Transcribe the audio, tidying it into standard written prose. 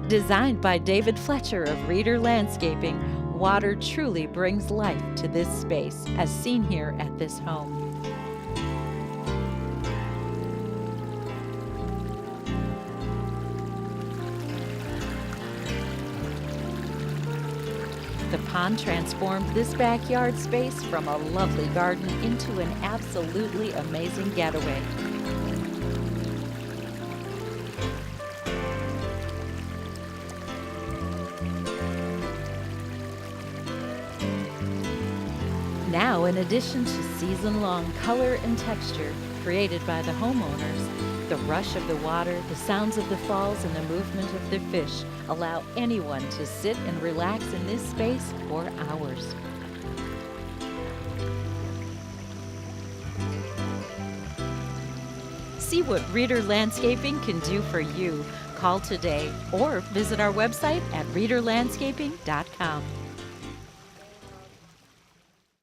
Designed by David Fletcher of Reader Landscaping, water truly brings life to this space, as seen here at this home. The pond transformed this backyard space from a lovely garden into an absolutely amazing getaway. Now, in addition to season-long color and texture created by the homeowners, the rush of the water, the sounds of the falls, and the movement of the fish allow anyone to sit and relax in this space for hours. See what Reader Landscaping can do for you. Call today or visit our website at readerlandscaping.com.